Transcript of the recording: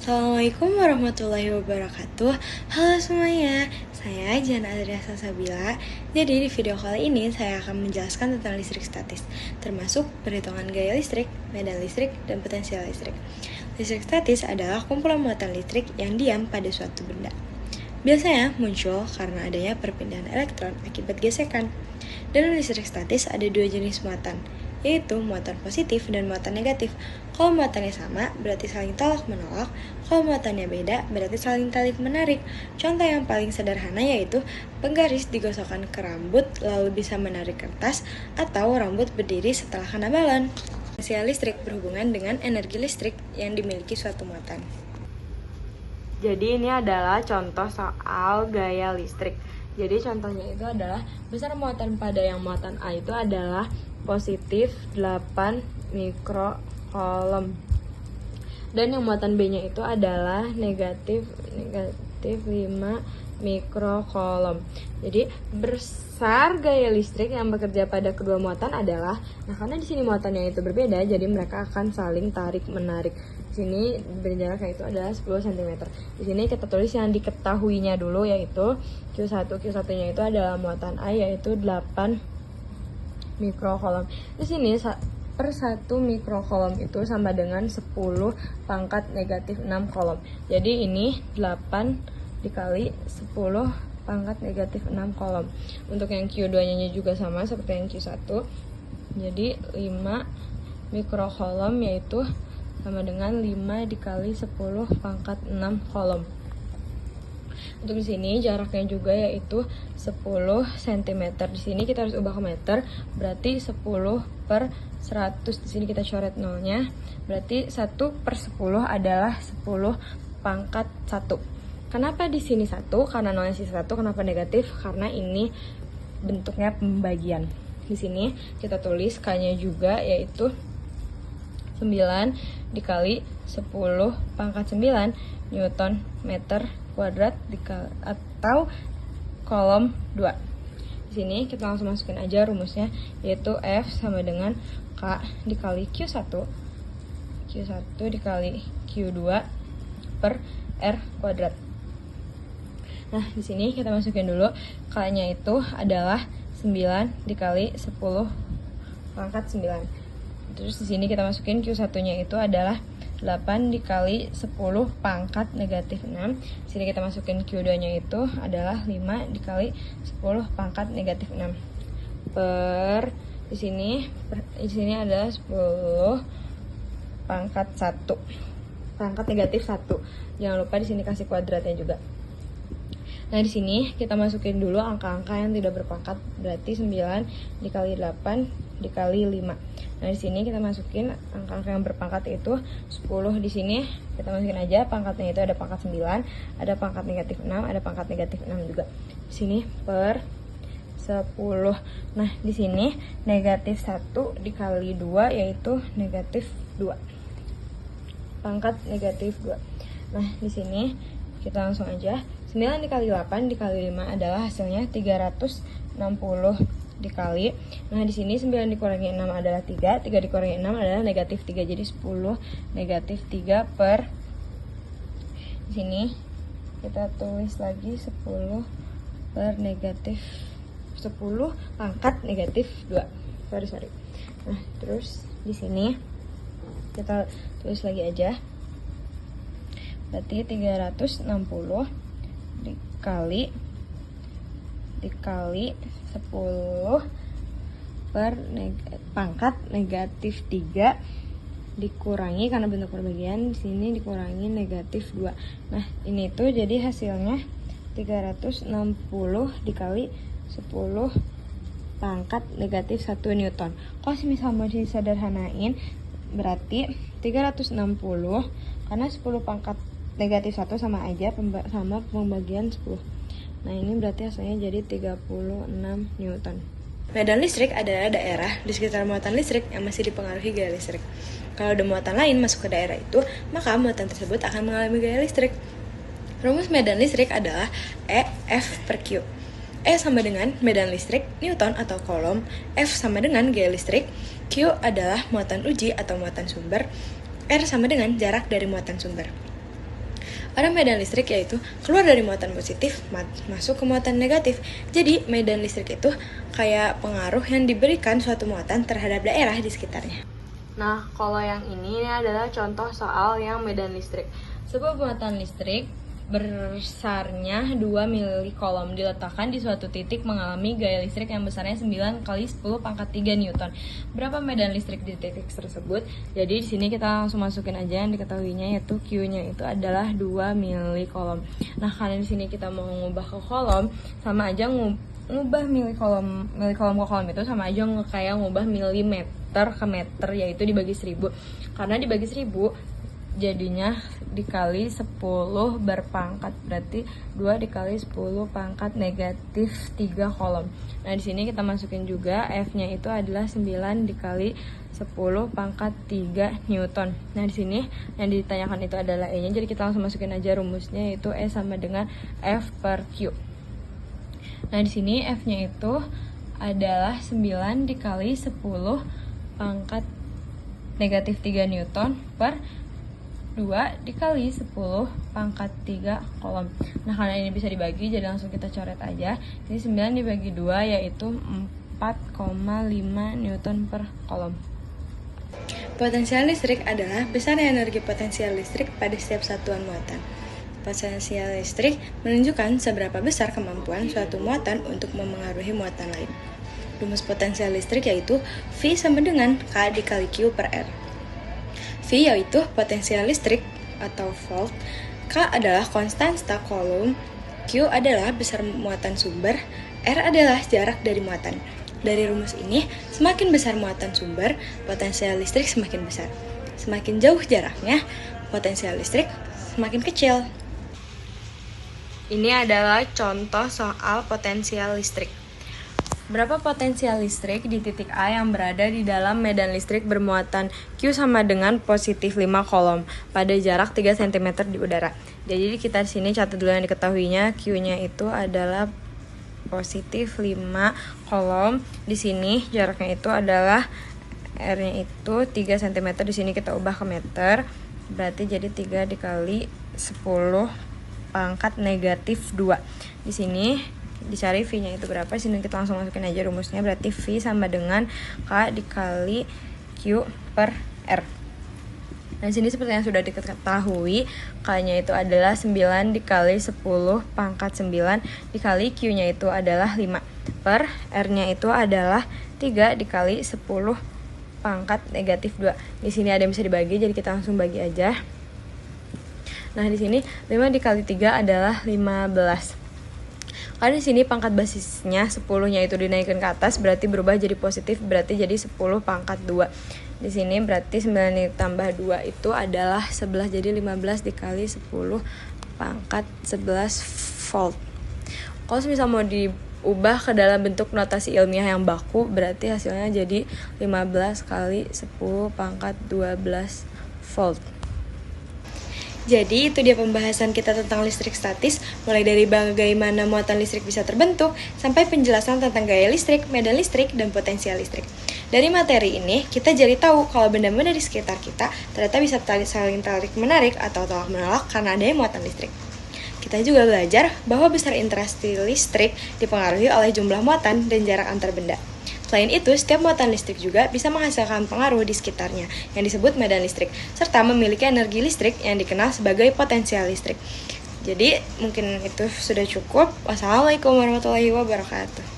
Assalamualaikum warahmatullahi wabarakatuh. Halo semuanya, saya Jana Adria Salsabila. Jadi di video kali ini saya akan menjelaskan tentang listrik statis, termasuk perhitungan gaya listrik, medan listrik, dan potensial listrik. Listrik statis adalah kumpulan muatan listrik yang diam pada suatu benda. Biasanya muncul karena adanya perpindahan elektron akibat gesekan. Dalam listrik statis ada dua jenis muatan, yaitu muatan positif dan muatan negatif. Kalau muatannya sama, berarti saling tolak-menolak. Kalau muatannya beda, berarti saling tarik-menarik. Contoh yang paling sederhana yaitu penggaris digosokkan ke rambut lalu bisa menarik kertas, atau rambut berdiri setelah kena balon. Potensial listrik berhubungan dengan energi listrik yang dimiliki suatu muatan. Jadi ini adalah contoh soal gaya listrik. Jadi contohnya itu adalah besar muatan pada yang muatan A itu adalah positif 8 mikrocoulomb. Dan yang muatan B-nya itu adalah negatif 5 mikrocoulomb. Jadi besar gaya listrik yang bekerja pada kedua muatan adalah, karena di sini muatannya itu berbeda, jadi mereka akan saling tarik menarik. Di sini berjarak itu adalah 10 cm. Di sini kita tulis yang diketahuinya dulu, yaitu Q1. Q1-nya itu adalah muatan A, yaitu 8 mikrocoulomb. Di sini per 1 mikrocoulomb itu sama dengan 10 pangkat negatif 6 coulomb. Jadi ini 8 dikali 10 pangkat negatif 6 coulomb. Untuk yang Q2-nya juga sama seperti yang Q1. Jadi 5 mikrocoulomb yaitu sama dengan 5 dikali 10 pangkat 6 coulomb. Untuk di sini jaraknya juga yaitu 10 cm. Di sini kita harus ubah ke meter, berarti 10 per 100. Di sini kita coret nolnya, berarti 1 per 10 adalah 10 pangkat 1. Kenapa di sini 1? Karena nolnya sisi 1. Kenapa negatif? Karena ini bentuknya pembagian. Di sini kita tulis K-nya juga yaitu 9 dikali 10 pangkat 9 Newton meter kuadrat atau kolom 2. Di sini kita langsung masukin aja rumusnya, yaitu F sama dengan K dikali Q1 dikali Q2 per R kuadrat. Nah, di sini kita masukin dulu K-nya itu adalah 9 dikali 10 pangkat 9. Terus di sini kita masukin Q1-nya itu adalah 8 dikali 10 pangkat negatif 6. Di sini kita masukin Q2-nya itu adalah 5 dikali 10 pangkat negatif 6. Per di sini adalah 10 pangkat 1. Pangkat negatif 1. Jangan lupa di sini kasih kuadratnya juga. Nah, di sini kita masukin dulu angka-angka yang tidak berpangkat, berarti 9 dikali 8 dikali 5. Nah, di sini kita masukin angka-angka yang berpangkat itu 10. Di sini kita masukin aja pangkatnya itu ada pangkat 9, ada pangkat negatif 6, ada pangkat negatif 6 juga. Di sini per 10. Nah, di sini negatif 1 dikali 2 yaitu negatif 2. Pangkat negatif 2. Nah, di sini kita langsung aja 9 dikali 8 dikali 5 adalah hasilnya 360 dikali. Nah, di sini 9 dikurangi 6 adalah 3, 3 dikurangi 6 adalah negatif 3. Jadi 10 negatif 3 per di sini kita tulis lagi 10 per negatif 10 pangkat negatif 2. Sorry. Nah, terus di sini kita tulis lagi aja. Berarti 360 dikali 10 per pangkat negatif 3 dikurangi, karena bentuk perbagian di sini dikurangi negatif 2. Nah, ini tuh jadi hasilnya 360 dikali 10 pangkat negatif 1 Newton. Kalau misal mau disederhanain, berarti 360 karena 10 pangkat negatif 1 sama aja sama pembagian 10. Nah, ini berarti hasilnya jadi 36 Newton. Medan listrik adalah daerah di sekitar muatan listrik yang masih dipengaruhi gaya listrik. Kalau ada muatan lain masuk ke daerah itu, maka muatan tersebut akan mengalami gaya listrik. Rumus medan listrik adalah E F per Q. E sama dengan medan listrik, Newton atau Coulomb. F sama dengan gaya listrik. Q adalah muatan uji atau muatan sumber. R sama dengan jarak dari muatan sumber. Arah medan listrik yaitu keluar dari muatan positif masuk ke muatan negatif. Jadi medan listrik itu kayak pengaruh yang diberikan suatu muatan terhadap daerah di sekitarnya. Nah, kalau yang ini adalah contoh soal yang medan listrik. Sebuah muatan listrik besarnya 2 mili kolom diletakkan di suatu titik mengalami gaya listrik yang besarnya 9 kali 10 pangkat 3 Newton. Berapa medan listrik di titik tersebut? Jadi di sini kita langsung masukin aja yang diketahuinya, yaitu Q-nya itu adalah 2 mili kolom. Nah, karena di sini kita mau mengubah ke kolom, sama aja ngubah mili kolom ke kolom itu sama aja kayak ngubah milimeter ke meter, yaitu dibagi 1000. Karena dibagi 1000 jadinya dikali 10 berpangkat, berarti 2 dikali 10 pangkat negatif 3 kolom. Nah, di sini kita masukin juga F-nya itu adalah 9 dikali 10 pangkat 3 Newton. Nah, di sini yang ditanyakan itu adalah E-nya, jadi kita langsung masukin aja rumusnya, yaitu E sama dengan F per Q. Nah, di sini F-nya itu adalah 9 dikali 10 pangkat negatif 3 Newton per 2 dikali 10 pangkat 3 kolom. Nah, karena ini bisa dibagi, jadi langsung kita coret aja. Ini 9 dibagi 2 yaitu 4,5 Newton per kolom. Potensial listrik adalah besarnya energi potensial listrik pada setiap satuan muatan. Potensial listrik menunjukkan seberapa besar kemampuan suatu muatan untuk memengaruhi muatan lain. Rumus potensial listrik yaitu V sama dengan K dikali Q per R. V yaitu potensial listrik atau volt, K adalah konstanta kolom, Q adalah besar muatan sumber, R adalah jarak dari muatan. Dari rumus ini, semakin besar muatan sumber, potensial listrik semakin besar. Semakin jauh jaraknya, potensial listrik semakin kecil. Ini adalah contoh soal potensial listrik. Berapa potensial listrik di titik A yang berada di dalam medan listrik bermuatan Q sama dengan positif 5 kolom pada jarak 3 cm di udara. Jadi kita di sini catat dulu yang diketahuinya, Q-nya itu adalah positif 5 kolom. Di sini jaraknya itu adalah R-nya itu 3 cm, di sini kita ubah ke meter. Berarti jadi 3 dikali 10 pangkat negatif 2. Di sini dicari V-nya itu berapa, sini kita langsung masukin aja rumusnya, berarti V sama dengan K dikali Q per R. Nah, sini seperti yang sudah diketahui, K-nya itu adalah 9 dikali 10 pangkat 9 dikali Q-nya itu adalah 5 per R-nya itu adalah 3 dikali 10 pangkat negatif 2. Di sini ada yang bisa dibagi, jadi kita langsung bagi aja. Nah, di sini 5 dikali 3 adalah 15. Karena di sini pangkat basisnya 10-nya itu dinaikkan ke atas, berarti berubah jadi positif, berarti jadi 10 pangkat 2. Di sini berarti 9 ditambah 2 itu adalah 11, jadi 15 dikali 10 pangkat 11 volt. Kalau misal mau diubah ke dalam bentuk notasi ilmiah yang baku, berarti hasilnya jadi 15 kali 10 pangkat 12 volt. Jadi itu dia pembahasan kita tentang listrik statis, mulai dari bagaimana muatan listrik bisa terbentuk, sampai penjelasan tentang gaya listrik, medan listrik, dan potensial listrik. Dari materi ini, kita jadi tahu kalau benda-benda di sekitar kita ternyata bisa saling tarik-menarik atau tolak-menolak karena adanya muatan listrik. Kita juga belajar bahwa besar interaksi listrik dipengaruhi oleh jumlah muatan dan jarak antar benda. Selain itu, setiap muatan listrik juga bisa menghasilkan pengaruh di sekitarnya, yang disebut medan listrik, serta memiliki energi listrik yang dikenal sebagai potensial listrik. Jadi, mungkin itu sudah cukup. Wassalamualaikum warahmatullahi wabarakatuh.